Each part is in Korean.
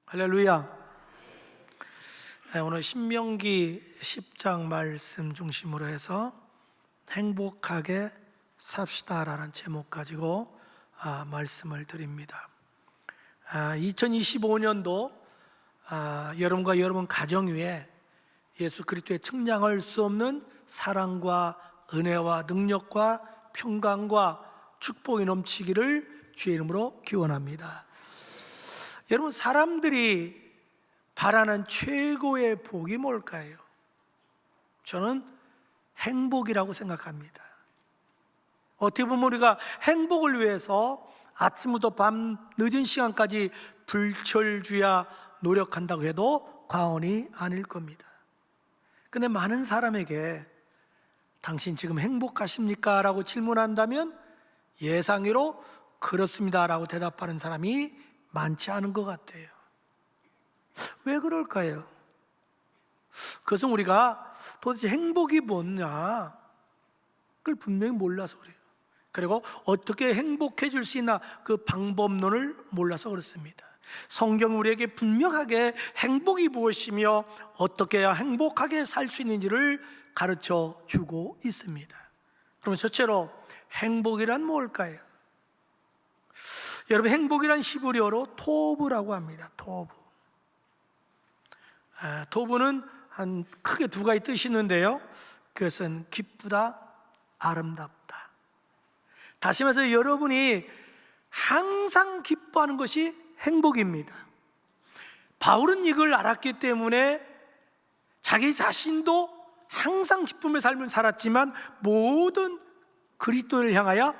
할렐루야. 오늘 신명기 10장 말씀 중심으로 해서 행복하게 삽시다라는 제목 가지고 말씀을 드립니다. 2025년도 여러분과 여러분 가정 위에 예수 그리스도의 측량할 수 없는 사랑과 은혜와 능력과 평강과 축복이 넘치기를 주의 이름으로 기원합니다. 여러분, 사람들이 바라는 최고의 복이 뭘까요? 저는 행복이라고 생각합니다. 어떻게 보면 우리가 행복을 위해서 아침부터 밤 늦은 시간까지 불철주야 노력한다고 해도 과언이 아닐 겁니다. 근데 많은 사람에게 당신 지금 행복하십니까? 라고 질문한다면 예상외로 그렇습니다 라고 대답하는 사람이 많지 않은 것 같아요. 왜 그럴까요? 그것은 우리가 도대체 행복이 뭐냐 그걸 분명히 몰라서 그래요. 그리고 어떻게 행복해질 수 있나 그 방법론을 몰라서 그렇습니다. 성경 우리에게 분명하게 행복이 무엇이며 어떻게 해야 행복하게 살 수 있는지를 가르쳐 주고 있습니다. 그러면 첫째로 행복이란 뭘까요? 여러분, 행복이란 히브리어로 토브라고 합니다. 토브는 한 크게 두 가지 뜻이 있는데요, 그것은 기쁘다, 아름답다. 다시 말해서 여러분이 항상 기뻐하는 것이 행복입니다. 바울은 이걸 알았기 때문에 자기 자신도 항상 기쁨의 삶을 살았지만 모든 그리스도를 향하여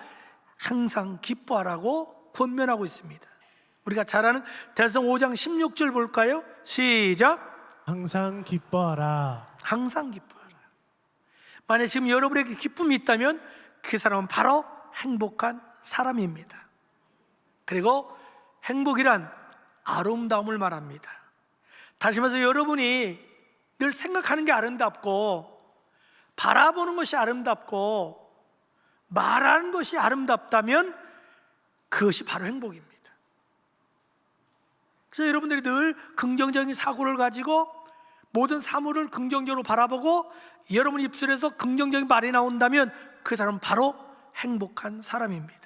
항상 기뻐하라고 권면하고 있습니다. 우리가 잘 아는 대성 5장 16절 볼까요? 시작. 항상 기뻐하라. 항상 기뻐하라. 만약 지금 여러분에게 기쁨이 있다면 그 사람은 바로 행복한 사람입니다. 그리고 행복이란 아름다움을 말합니다. 다시 말해서 여러분이 늘 생각하는 게 아름답고 바라보는 것이 아름답고 말하는 것이 아름답다면 그것이 바로 행복입니다. 그래서 여러분들이 늘 긍정적인 사고를 가지고 모든 사물을 긍정적으로 바라보고 여러분 입술에서 긍정적인 말이 나온다면 그 사람은 바로 행복한 사람입니다.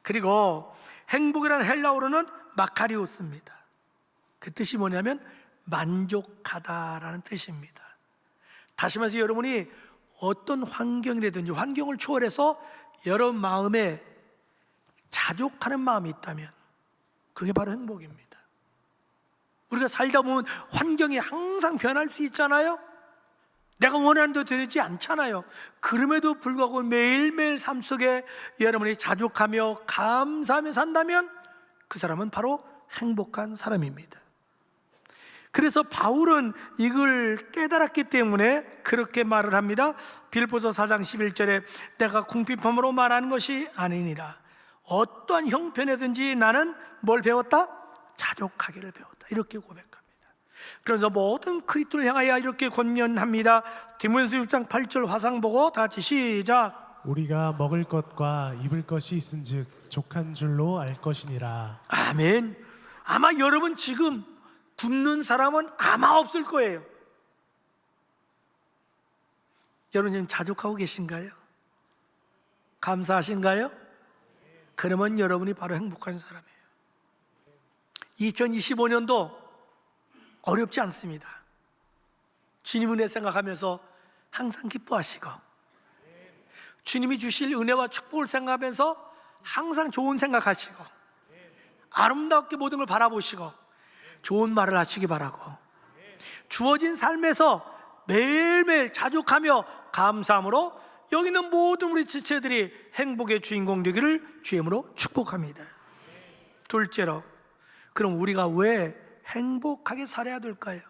그리고 행복이라는 헬라어로는 마카리오스입니다. 그 뜻이 뭐냐면 만족하다라는 뜻입니다. 다시 말해서 여러분이 어떤 환경이라든지 환경을 초월해서 여러분 마음에 자족하는 마음이 있다면 그게 바로 행복입니다. 우리가 살다 보면 환경이 항상 변할 수 있잖아요. 내가 원하는 대로 되지 않잖아요. 그럼에도 불구하고 매일매일 삶 속에 여러분이 자족하며 감사하며 산다면 그 사람은 바로 행복한 사람입니다. 그래서 바울은 이걸 깨달았기 때문에 그렇게 말을 합니다. 빌보서 4장 11절에 내가 궁핍함으로 말하는 것이 아니니라. 어떠한 형편이든지 나는 뭘 배웠다? 자족하기를 배웠다. 이렇게 고백합니다. 그래서 모든 그리스도를 향하여 이렇게 권면합니다. 디모데후서 6장 8절 화상 보고 다 같이 시작. 우리가 먹을 것과 입을 것이 있은즉 족한 줄로 알 것이니라. 아멘. 아마 여러분 지금 굶는 사람은 아마 없을 거예요. 여러분 지금 자족하고 계신가요? 감사하신가요? 그러면 여러분이 바로 행복한 사람이에요. 2025년도 어렵지 않습니다. 주님 은혜 생각하면서 항상 기뻐하시고 주님이 주실 은혜와 축복을 생각하면서 항상 좋은 생각하시고 아름답게 모든 걸 바라보시고 좋은 말을 하시기 바라고 주어진 삶에서 매일매일 자족하며 감사함으로 여기 있는 모든 우리 지체들이 행복의 주인공 되기를 주임으로 축복합니다. 둘째로, 그럼 우리가 왜 행복하게 살아야 될까요?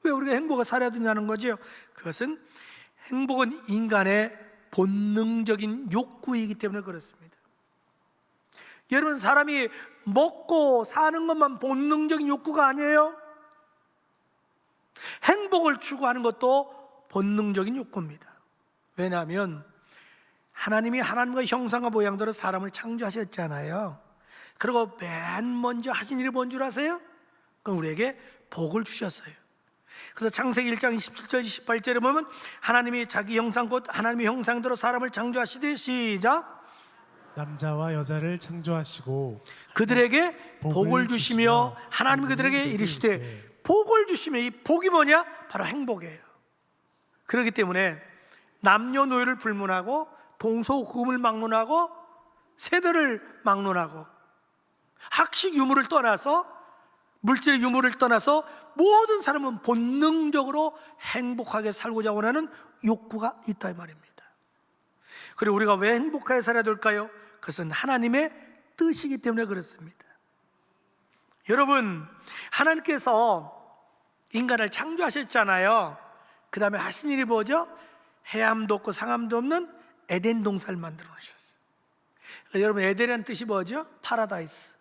왜 우리가 행복하게 살아야 되냐는 거죠. 그것은 행복은 인간의 본능적인 욕구이기 때문에 그렇습니다. 여러분, 사람이 먹고 사는 것만 본능적인 욕구가 아니에요. 행복을 추구하는 것도 본능적인 욕구입니다. 왜냐하면 하나님이 하나님과 형상과 모양대로 사람을 창조하셨잖아요. 그리고 맨 먼저 하신 일이 뭔 줄 아세요? 그럼 우리에게 복을 주셨어요. 그래서 창세기 1장 27절 28절에 보면 하나님이 자기 형상 곧 하나님의 형상대로 사람을 창조하시되 시작 남자와 여자를 창조하시고 그들에게 복을 주시며 하나님이 그들에게 이르시되 복을 주시며 이 복이 뭐냐? 바로 행복이에요. 그렇기 때문에 남녀노소를 불문하고 동서고금을 막론하고 세대를 막론하고 학식 유무를 떠나서 물질 유무를 떠나서 모든 사람은 본능적으로 행복하게 살고자 원하는 욕구가 있다 이 말입니다. 그리고 우리가 왜 행복하게 살아야 될까요? 그것은 하나님의 뜻이기 때문에 그렇습니다. 여러분, 하나님께서 인간을 창조하셨잖아요. 그 다음에 하신 일이 뭐죠? 해암도 없고 상암도 없는 에덴 동산을 만들어 놓으셨어요. 여러분, 에덴이라는 뜻이 뭐죠? 파라다이스,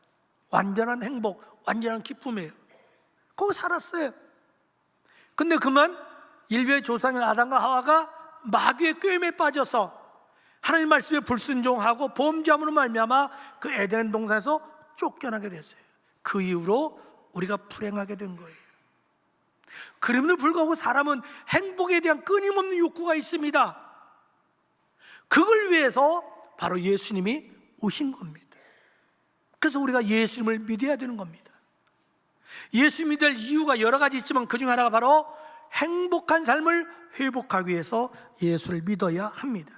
완전한 행복, 완전한 기쁨이에요. 거기 살았어요. 근데 그만 인류의 조상인 아담과 하와가 마귀의 꾀임에 빠져서 하나님 말씀에 불순종하고 범죄함으로 말미암아 그 에덴 동산에서 쫓겨나게 됐어요. 그 이후로 우리가 불행하게 된 거예요. 그럼에도 불구하고 사람은 행복에 대한 끊임없는 욕구가 있습니다. 그걸 위해서 바로 예수님이 오신 겁니다. 그래서 우리가 예수님을 믿어야 되는 겁니다. 예수 믿을 이유가 여러 가지 있지만 그중 하나가 바로 행복한 삶을 회복하기 위해서 예수를 믿어야 합니다.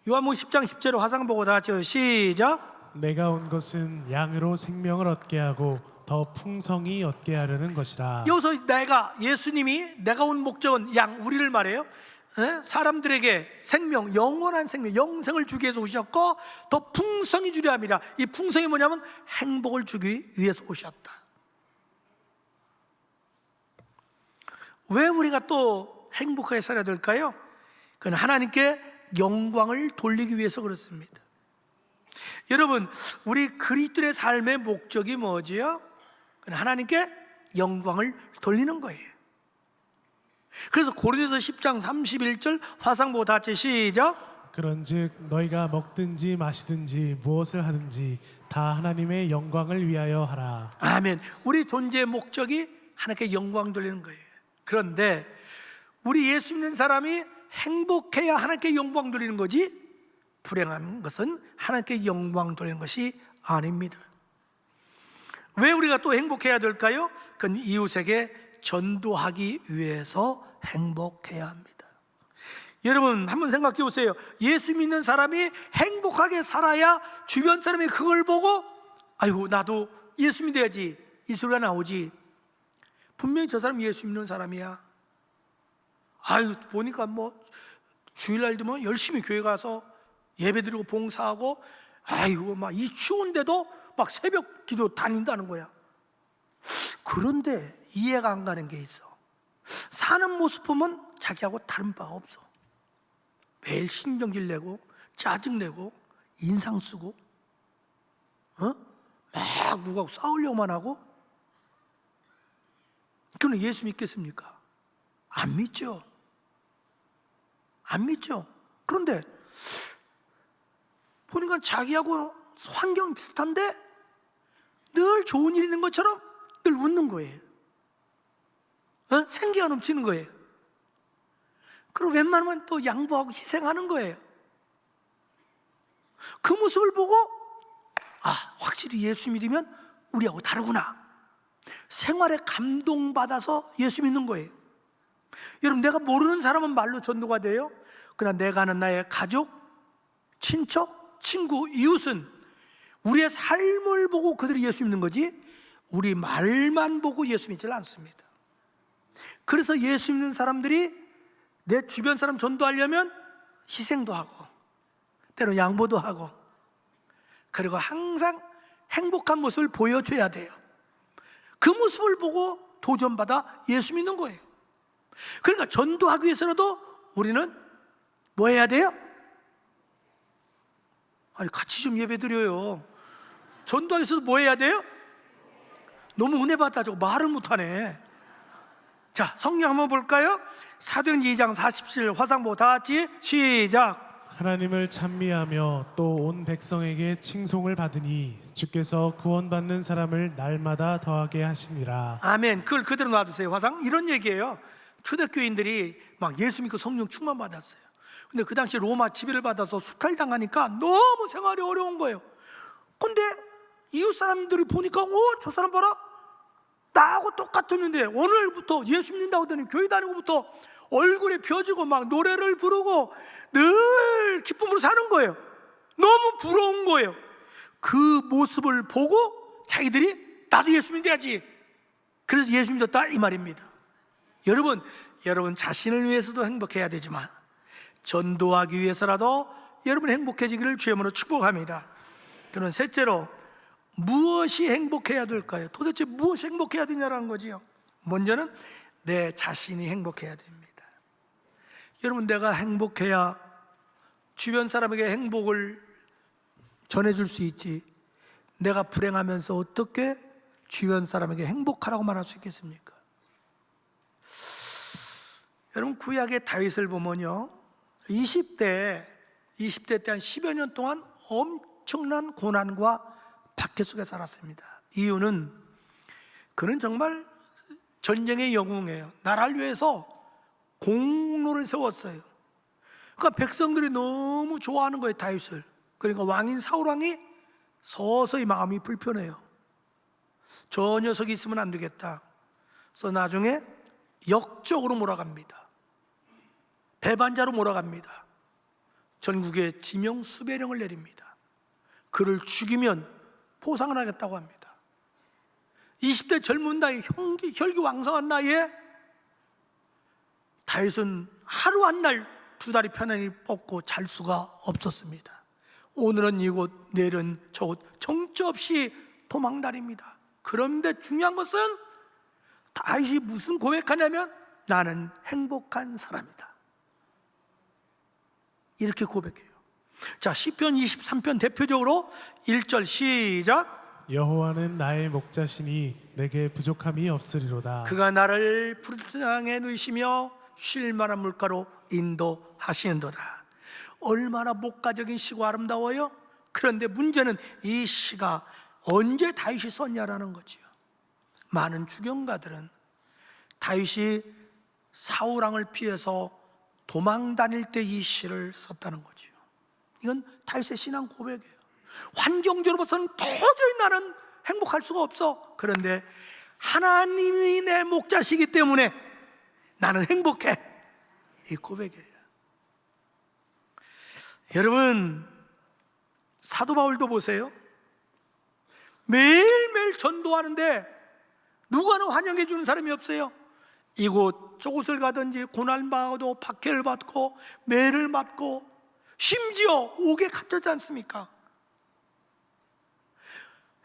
요한복음 10장 10절에 화상 보고 다 같이 시작 내가 온 것은 양으로 생명을 얻게 하고 더 풍성히 얻게 하려는 것이라. 여기서 예수님이 내가 온 목적은 우리를 말해요. 사람들에게 생명, 영원한 생명, 영생을 주기 위해서 오셨고 더 풍성히 주려 합니다. 이 풍성이 뭐냐면 행복을 주기 위해서 오셨다. 왜 우리가 또 행복하게 살아야 될까요? 그건 하나님께 영광을 돌리기 위해서 그렇습니다. 여러분, 우리 그리스도의 삶의 목적이 뭐지요? 그건 하나님께 영광을 돌리는 거예요. 그래서 고린도서 10장 31절 화상 보고 다 같이 시작 그런즉 너희가 먹든지 마시든지 무엇을 하든지 다 하나님의 영광을 위하여 하라. 아멘. 우리 존재의 목적이 하나님께 영광 돌리는 거예요. 그런데 우리 예수 믿는 사람이 행복해야 하나님께 영광 돌리는 거지 불행한 것은 하나님께 영광 돌리는 것이 아닙니다. 왜 우리가 또 행복해야 될까요? 그건 이웃에게 전도하기 위해서 행복해야 합니다. 여러분 한번 생각해 보세요. 예수 믿는 사람이 행복하게 살아야 주변 사람이 그걸 보고 아이고 나도 예수 믿어야지 이 소리가 나오지. 분명히 저 사람 예수 믿는 사람이야. 아유 보니까 뭐 주일날 되면 열심히 교회 가서 예배드리고 봉사하고 아이고 막 이 추운데도 막 새벽 기도 다닌다는 거야. 그런데 이해가 안 가는 게 있어. 사는 모습 보면 자기하고 다른 바가 없어. 매일 신경질 내고 짜증내고 인상 쓰고 막 누구하고 싸우려고만 하고. 그는 예수 믿겠습니까? 안 믿죠. 안 믿죠. 그런데 보니까 자기하고 환경 비슷한데 늘 좋은 일 있는 것처럼 늘 웃는 거예요. 생기가 넘치는 거예요. 그리고 웬만하면 또 양보하고 희생하는 거예요. 그 모습을 보고 확실히 예수 믿으면 우리하고 다르구나. 생활에 감동받아서 예수 믿는 거예요. 여러분 내가 모르는 사람은 말로 전도가 돼요. 그러나 내가 아는 나의 가족, 친척, 친구, 이웃은 우리의 삶을 보고 그들이 예수 믿는 거지 우리 말만 보고 예수 믿질 않습니다. 그래서 예수 믿는 사람들이 내 주변 사람 전도하려면 희생도 하고 때로 양보도 하고 그리고 항상 행복한 모습을 보여줘야 돼요. 그 모습을 보고 도전받아 예수 믿는 거예요. 그러니까 전도하기 위해서라도 우리는 뭐 해야 돼요? 아니 같이 좀 예배 드려요. 전도하기 위해서도 뭐 해야 돼요? 너무 은혜 받아가지고 말을 못하네. 자 성경 한번 볼까요? 사도행전 2장 47 화상 보고 다 같이 시작 하나님을 찬미하며 또 온 백성에게 칭송을 받으니 주께서 구원받는 사람을 날마다 더하게 하시니라. 아멘. 그걸 그대로 놔두세요. 화상 이런 얘기예요. 초대교인들이 막 예수 믿고 성령 충만 받았어요. 근데 그 당시 로마 지배를 받아서 수탈당하니까 너무 생활이 어려운 거예요. 근데 이웃 사람들이 보니까 저 사람 봐라, 나하고 똑같았는데 오늘부터 예수 믿는다고 하더니 교회 다니고부터 얼굴이 펴지고 막 노래를 부르고 늘 기쁨으로 사는 거예요. 너무 부러운 거예요. 그 모습을 보고 자기들이 나도 예수 믿어야지, 그래서 예수 믿었다 이 말입니다. 여러분 자신을 위해서도 행복해야 되지만 전도하기 위해서라도 여러분 행복해지기를 주님으로 축복합니다. 그러면 셋째로 무엇이 행복해야 될까요? 도대체 무엇이 행복해야 되냐라는 거지요. 먼저는 내 자신이 행복해야 됩니다. 여러분, 내가 행복해야 주변 사람에게 행복을 전해줄 수 있지, 내가 불행하면서 어떻게 주변 사람에게 행복하라고 말할 수 있겠습니까? 여러분, 구약의 다윗을 보면요, 20대 때 한 10여 년 동안 엄청난 고난과 박해 속에 살았습니다. 이유는 그는 정말 전쟁의 영웅이에요. 나라를 위해서 공로를 세웠어요. 그러니까 백성들이 너무 좋아하는 거예요, 다윗을. 그러니까 왕인 사울 왕이 서서히 마음이 불편해요. 저 녀석이 있으면 안 되겠다. 그래서 나중에 역적으로 몰아갑니다. 배반자로 몰아갑니다. 전국에 지명 수배령을 내립니다. 그를 죽이면 포상을 하겠다고 합니다. 20대 젊은 나이, 혈기왕성한 나이에 다윗은 하루 한 날 두 다리 편안히 뻗고 잘 수가 없었습니다. 오늘은 이곳, 내일은 저곳, 정처 없이 도망다닙니다. 그런데 중요한 것은 다윗이 무슨 고백하냐면 나는 행복한 사람이다, 이렇게 고백해요. 자, 시편 23편 대표적으로 1절 시작. 여호와는 나의 목자시니 내게 부족함이 없으리로다. 그가 나를 푸른 땅에 누이시며 쉴 만한 물가로 인도하시는도다. 얼마나 목가적인 시고 아름다워요. 그런데 문제는 이 시가 언제 다윗이 썼냐라는 거지요. 많은 주경가들은 다윗이 사울 왕을 피해서 도망 다닐 때 이 시를 썼다는 거지요. 이건 다윗의 신앙 고백이에요. 환경적으로 봐서는 도저히 나는 행복할 수가 없어. 그런데 하나님이 내 목자시기 때문에 나는 행복해, 이 고백이에요. 여러분, 사도 바울도 보세요. 매일매일 전도하는데 누구나 환영해 주는 사람이 없어요. 이곳 저곳을 가든지 고난받고 박해를 받고 매를 맞고 심지어 옥에 갇혔지 않습니까?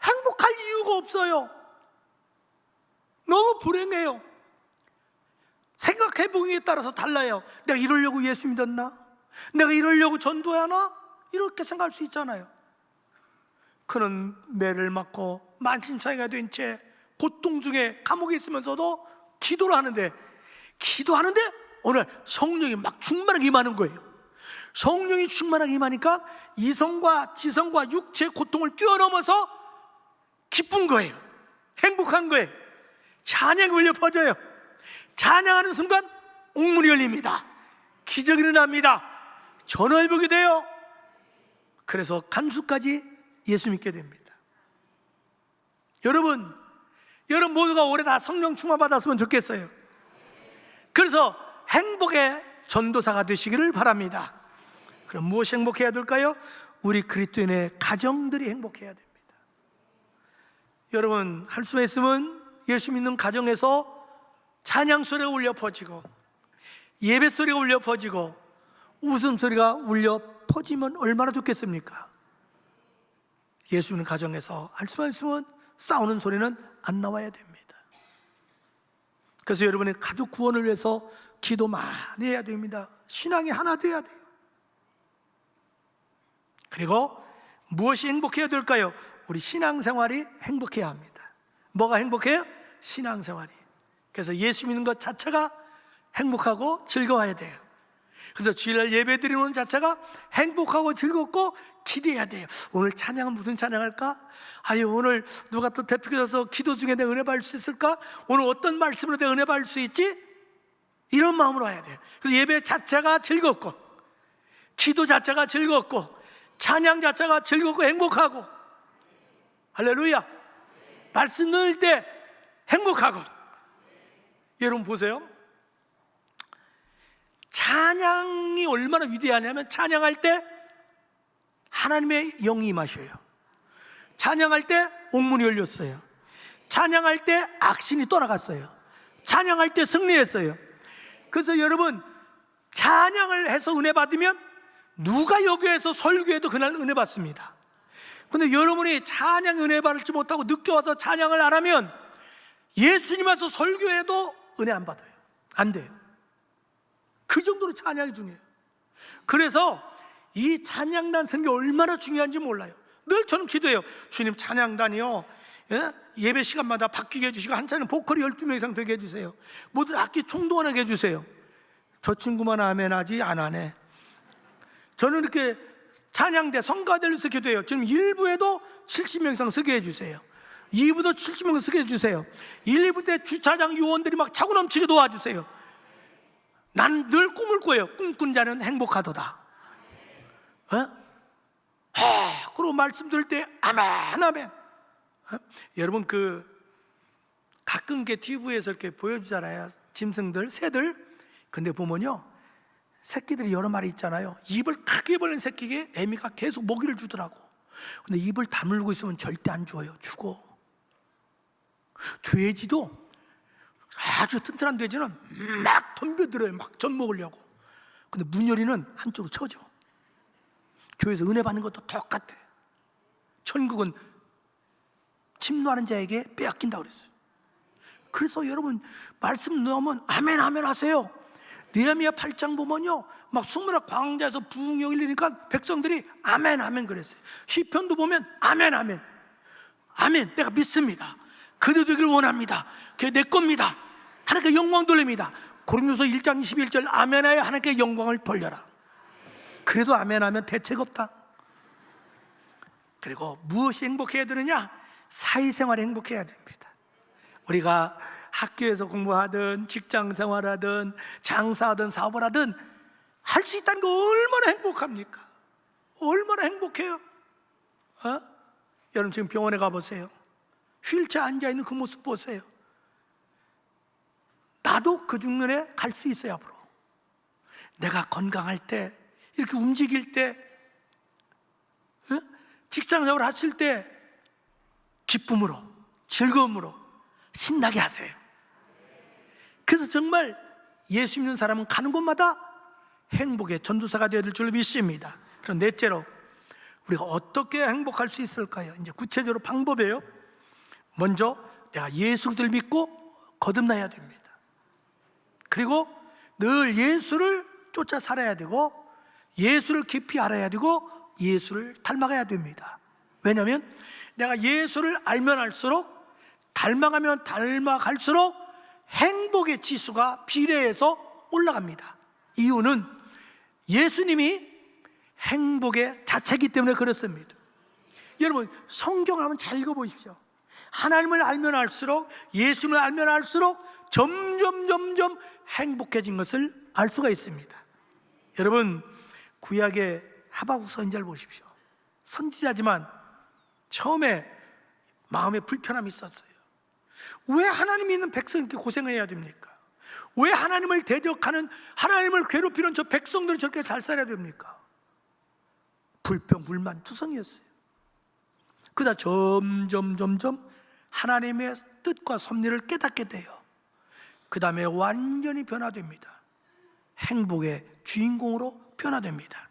행복할 이유가 없어요. 너무 불행해요. 생각해보기에 따라서 달라요. 내가 이러려고 예수 믿었나? 내가 이러려고 전도하나? 이렇게 생각할 수 있잖아요. 그는 매를 맞고 만신창이가 된 채 고통 중에 감옥에 있으면서도 기도를 하는데 오늘 성령이 막 충만하게 임하는 거예요. 성령이 충만하게 임하니까 이성과 지성과 육체의 고통을 뛰어넘어서 기쁜 거예요. 행복한 거예요. 찬양이 울려 퍼져요. 찬양하는 순간 옥문이 열립니다. 기적이 일어납니다. 전화를 보게 돼요. 그래서 간수까지 예수 믿게 됩니다. 여러분 모두가 올해 다 성령 충만 받았으면 좋겠어요. 그래서 행복의 전도사가 되시기를 바랍니다. 그럼 무엇이 행복해야 될까요? 우리 그리스도인의 가정들이 행복해야 됩니다. 여러분, 할 수 있으면 예수 믿는 가정에서 찬양 소리가 울려 퍼지고 예배 소리가 울려 퍼지고 웃음소리가 울려 퍼지면 얼마나 좋겠습니까? 예수 믿는 가정에서 할 수만 있으면 싸우는 소리는 안 나와야 됩니다. 그래서 여러분의 가족 구원을 위해서 기도 많이 해야 됩니다. 신앙이 하나 돼야 돼요. 그리고 무엇이 행복해야 될까요? 우리 신앙생활이 행복해야 합니다. 뭐가 행복해요? 신앙생활이. 그래서 예수 믿는 것 자체가 행복하고 즐거워야 돼요. 그래서 주일날 예배 드리는 자체가 행복하고 즐겁고 기대해야 돼요. 오늘 찬양은 무슨 찬양할까? 아유, 오늘 누가 또 대표되어서 기도 중에 내가 은혜 받을 수 있을까? 오늘 어떤 말씀으로 내가 은혜 받을 수 있지? 이런 마음으로 와야 돼요. 그래서 예배 자체가 즐겁고, 기도 자체가 즐겁고, 찬양 자체가 즐겁고 행복하고, 할렐루야. 말씀 넣을 때 행복하고. 여러분 보세요. 찬양이 얼마나 위대하냐면, 찬양할 때 하나님의 영이 임하셔요. 찬양할 때 옥문이 열렸어요. 찬양할 때 악신이 떠나갔어요. 찬양할 때 승리했어요. 그래서 여러분, 찬양을 해서 은혜 받으면 누가 여기에서 설교해도 그날 은혜 받습니다. 근데 여러분이 찬양 은혜 받을지 못하고 늦게 와서 찬양을 안 하면 예수님 와서 설교해도 은혜 안 받아요. 안 돼요. 그 정도로 찬양이 중요해요. 그래서 이 찬양단 선교 얼마나 중요한지 몰라요. 늘 저는 기도해요. 주님, 찬양단이요, 예배 시간마다 바뀌게 해주시고 한 차는 보컬이 12명 이상 되게 해주세요. 모든 악기 총동원하게 해주세요. 저 친구만 아멘 하지 안 하네. 저는 이렇게 찬양대 성가대를 위해서 기도해요. 지금 1부에도 70명 이상 서게 해주세요. 2부도 70명 서게 해주세요. 1, 2부 때 주차장 요원들이 막 차고 넘치게 도와주세요. 난 늘 꿈을 꿔요. 꿈꾼 자는 행복하도다. 그리고 말씀 들을 때 아멘 아멘. 여러분, 그 가끔 이렇게 TV에서 이렇게 보여주잖아요. 짐승들, 새들. 근데 보면요, 새끼들이 여러 마리 있잖아요. 입을 크게 벌린 새끼에 애미가 계속 먹이를 주더라고. 근데 입을 다물고 있으면 절대 안 줘요. 죽어. 돼지도, 아주 튼튼한 돼지는 막 덤벼들어요. 막 젖 먹으려고. 근데 문열이는 한쪽으로 쳐져. 교회에서 은혜 받는 것도 똑같아. 천국은 침노하는 자에게 빼앗긴다고 그랬어요. 그래서 여러분, 말씀 넣으면 아멘 아멘 하세요. 느헤미야 8장 보면요, 막 수문화 광자에서 부흥이 열리니까 백성들이 아멘 아멘 그랬어요. 시편도 보면 아멘 아멘 아멘, 내가 믿습니다. 그도 되기를 원합니다. 그게 내 겁니다. 하나님께 영광 돌립니다. 고린도서 1장 21절 아멘하여 하나님께 영광을 돌려라. 그래도 아멘하면 대책 없다. 그리고 무엇이 행복해야 되느냐? 사회생활이 행복해야 됩니다. 우리가 학교에서 공부하든 직장생활하든 장사하든 사업을 하든 할 수 있다는 거 얼마나 행복합니까? 얼마나 행복해요. 여러분 지금 병원에 가보세요. 휠체어 앉아있는 그 모습 보세요. 나도 그 중간에 갈 수 있어요. 앞으로 내가 건강할 때, 이렇게 움직일 때, 직장생활 하실 때 기쁨으로, 즐거움으로 신나게 하세요. 그래서 정말 예수 믿는 사람은 가는 곳마다 행복의 전도사가 되어야 될 줄로 믿습니다. 그럼 넷째로, 우리가 어떻게 행복할 수 있을까요? 이제 구체적으로 방법이에요. 먼저 내가 예수 그리스도를 믿고 거듭나야 됩니다. 그리고 늘 예수를 쫓아 살아야 되고, 예수를 깊이 알아야 되고, 예수를 닮아가야 됩니다. 왜냐하면 내가 예수를 알면 알수록, 닮아가면 닮아갈수록 행복의 지수가 비례해서 올라갑니다. 이유는 예수님이 행복의 자체이기 때문에 그렇습니다. 여러분, 성경을 한번 잘 읽어보십시오. 하나님을 알면 알수록, 예수를 알면 알수록 점점 행복해진 것을 알 수가 있습니다. 여러분, 구약의 하박국 선지자를 보십시오. 선지자지만 처음에 마음에 불편함이 있었어요. 왜 하나님 믿는 백성이 고생해야 됩니까? 왜 하나님을 대적하는, 하나님을 괴롭히는 저 백성들은 저렇게 잘 살아야 됩니까? 불평, 불만, 투성이었어요. 그러다 점점 하나님의 뜻과 섭리를 깨닫게 돼요. 그 다음에 완전히 변화됩니다. 행복의 주인공으로 변화됩니다.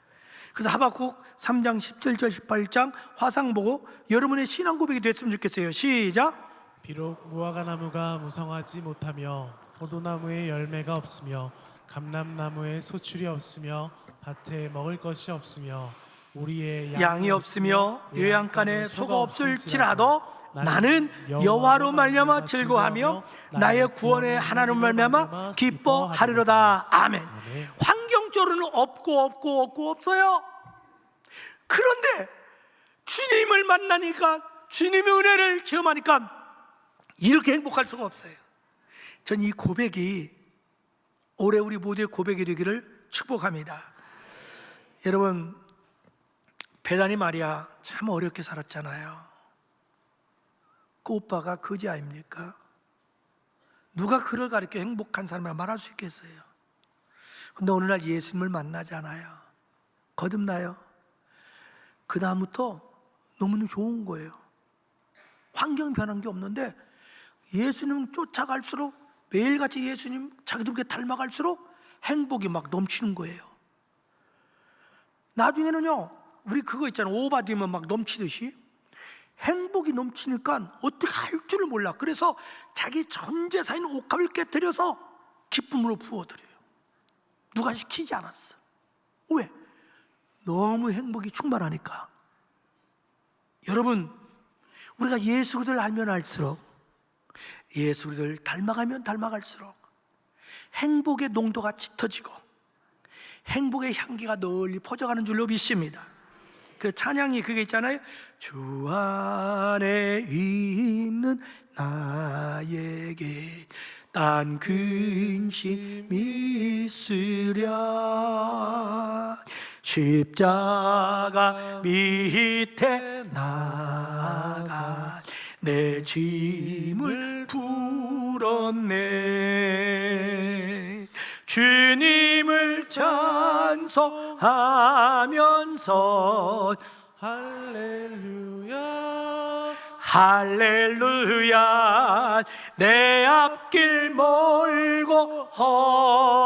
그래서 하박국 3장 17절 18장 화상 보고 여러분의 신앙 고백이 됐으면 좋겠어요. 시작. 비록 무화과나무가 무성하지 못하며 포도나무에 열매가 없으며 감람나무에 소출이 없으며 밭에 먹을 것이 없으며 우리의 양이 없으며 요양간에 소가 없을지라도 나는 여호와로 말미암아 즐거워하며 나의 구원의 하나님을 말미암아 기뻐하리로다. 아멘. 환경적으로 풍요로는 없어요. 그런데 주님을 만나니까, 주님의 은혜를 체험하니까 이렇게 행복할 수가 없어요. 전 이 고백이 올해 우리 모두의 고백이 되기를 축복합니다. 여러분, 베다니 마리아 참 어렵게 살았잖아요. 그 오빠가 거지 아닙니까? 누가 그를 가리켜 행복한 사람이라 말할 수 있겠어요? 근데 어느 날 예수님을 만나잖아요. 거듭나요. 그 다음부터 너무너무 좋은 거예요. 환경이 변한 게 없는데 예수님 쫓아갈수록, 매일같이 예수님 자기들께 닮아갈수록 행복이 막 넘치는 거예요. 나중에는요, 우리 그거 있잖아요, 오바되면 막 넘치듯이 행복이 넘치니까 어떻게 할 줄을 몰라. 그래서 자기 전 재산인 옷값을 깨뜨려서 기쁨으로 부어드려요. 누가 시키지 않았어. 왜? 너무 행복이 충만하니까. 여러분, 우리가 예수 그리스도를 알면 알수록, 예수 그리스도를 닮아가면 닮아갈수록 행복의 농도가 짙어지고 행복의 향기가 널리 퍼져가는 줄로 믿습니다. 그 찬양이 그게 있잖아요. 주 안에 있는 나에게 딴 근심 있으랴, 십자가 밑에 나가 내 짐을 풀었네. 주님을 찬송하면서 할렐루야 할렐루야, 내 앞길 멀고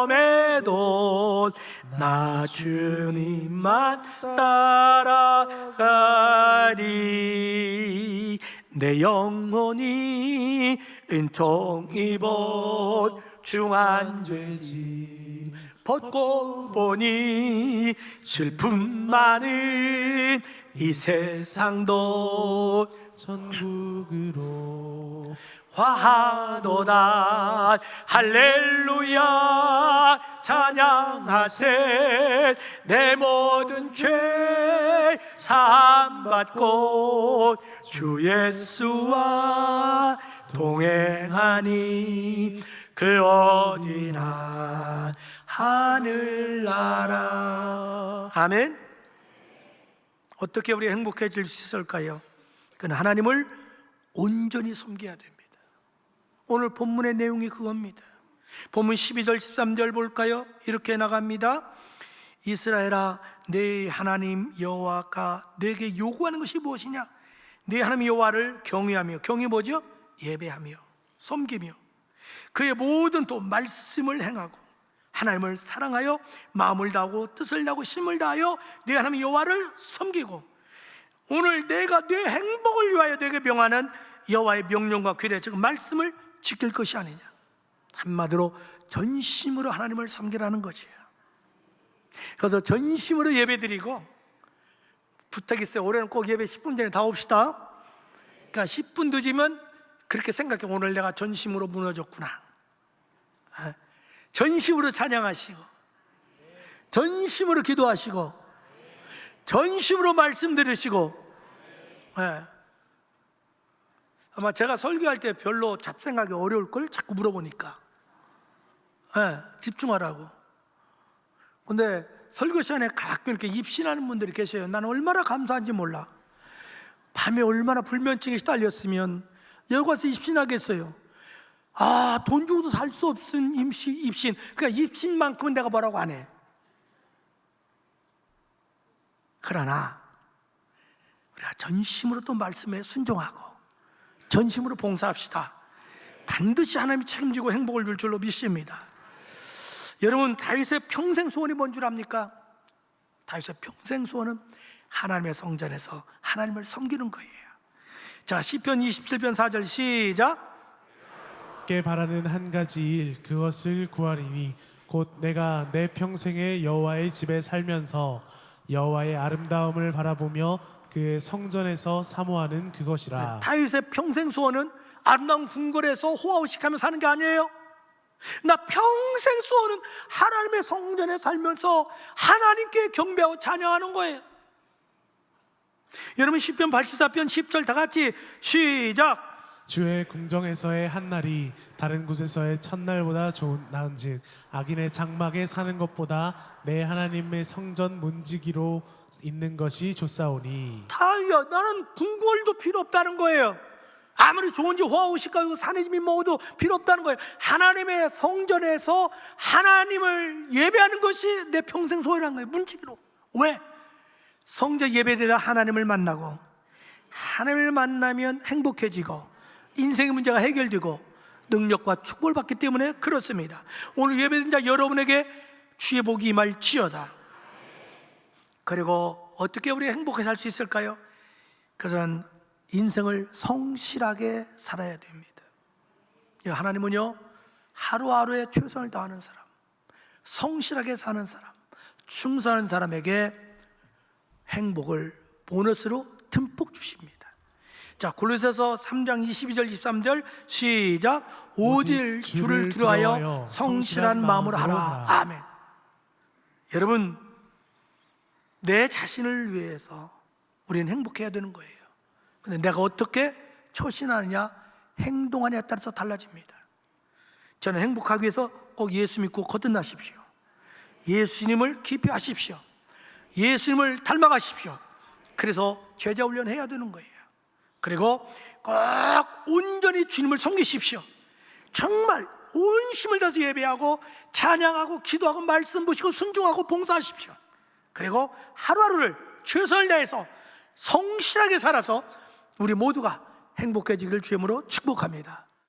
험해도 나 주님만 따라가리. 내 영혼이 은총 입어 중한 죄짐 벗고 보니 슬픔 많은 이 세상도 천국으로 화하도다. 할렐루야 찬양하세. 내 모든 죄 사함받고 주 예수와 동행하니 그 어디나 하늘나라. 아멘. 어떻게 우리 행복해질 수 있을까요? 그건 하나님을 온전히 섬겨야 됩니다. 오늘 본문의 내용이 그겁니다. 본문 12절 13절 볼까요? 이렇게 나갑니다. 이스라엘아, 내 하나님 여호와가 내게 요구하는 것이 무엇이냐? 내 하나님 여호와를 경외하며, 경외 뭐죠? 예배하며 섬기며 그의 모든 또 말씀을 행하고 하나님을 사랑하여 마음을 다하고 뜻을 다하고 힘을 다하여 내 하나님 여호와를 섬기고, 오늘 내가 내 행복을 위하여 내게 명하는 여호와의 명령과 규례, 즉 말씀을 지킬 것이 아니냐. 한마디로 전심으로 하나님을 섬기라는 것이에요. 그래서 전심으로 예배드리고, 부탁이 있어요. 올해는 꼭 예배 10분 전에 다 옵시다. 그러니까 10분 늦으면 그렇게 생각해. 오늘 내가 전심으로 무너졌구나. 전심으로 찬양하시고, 전심으로 기도하시고, 전심으로 말씀 들으시고. 아마 제가 설교할 때 별로 잡생각이 어려울 걸 자꾸 물어보니까 집중하라고. 근데 설교 시간에 가끔 이렇게 입신하는 분들이 계셔요. 나는 얼마나 감사한지 몰라. 밤에 얼마나 불면증에 시달렸으면 여기 와서 입신하겠어요. 아, 돈 주고도 살 수 없은 입신. 그러니까 입신만큼은 내가 뭐라고 안 해. 그러나 우리가 전심으로 또 말씀에 순종하고 전심으로 봉사합시다. 반드시 하나님이 책임지고 행복을 줄 줄로 믿습니다. 여러분, 다윗의 평생 소원이 뭔 줄 압니까? 다윗의 평생 소원은 하나님의 성전에서 하나님을 섬기는 거예요. 자, 시편 27편 4절 시작. 께 바라는 한 가지 일, 그것을 구하리니 곧 내가 내 평생에 여호와의 집에 살면서 여호와의 아름다움을 바라보며 그의 성전에서 사모하는 그것이라. 다윗의 평생 소원은 아름다운 궁궐에서 호화호식하며 사는 게 아니에요. 나 평생 쏘는 하나님의 성전에 살면서 하나님께 경배하고 찬양하는 거예요. 여러분 시편 84편 10절 다 같이 시작. 주의 궁정에서의 한 날이 다른 곳에서의 첫날보다 나은즉 악인의 장막에 사는 것보다 내 하나님의 성전 문지기로 있는 것이 좋사오니. 다야, 나는 궁궐도 필요 없다는 거예요. 아무리 좋은지 호화호식 가지고 산의 집이 먹어도 필요 없다는 거예요. 하나님의 성전에서 하나님을 예배하는 것이 내 평생 소원이라는 거예요. 문지기로. 왜? 성전 예배되다 하나님을 만나고, 하나님을 만나면 행복해지고 인생의 문제가 해결되고 능력과 축복을 받기 때문에 그렇습니다. 오늘 예배드린 자 여러분에게 주의 복이 임할지어다. 그리고 어떻게 우리가 행복하게 살 수 있을까요? 그것은 인생을 성실하게 살아야 됩니다. 하나님은요, 하루하루에 최선을 다하는 사람, 성실하게 사는 사람, 충성하는 사람에게 행복을 보너스로 듬뿍 주십니다. 자, 골로새서 3장 22절 23절 시작. 오직 주를 두려워하여 성실한 마음으로 하라. 아멘. 여러분, 내 자신을 위해서 우리는 행복해야 되는 거예요. 근데 내가 어떻게 처신하느냐, 행동하느냐에 따라서 달라집니다. 저는 행복하기 위해서 꼭 예수 믿고 거듭나십시오. 예수님을 깊이 하십시오. 예수님을 닮아가십시오. 그래서 제자 훈련해야 되는 거예요. 그리고 꼭 온전히 주님을 섬기십시오. 정말 온 힘을 다해서 예배하고 찬양하고 기도하고 말씀 보시고 순종하고 봉사하십시오. 그리고 하루하루를 최선을 다해서 성실하게 살아서 우리 모두가 행복해지기를 주님으로 축복합니다.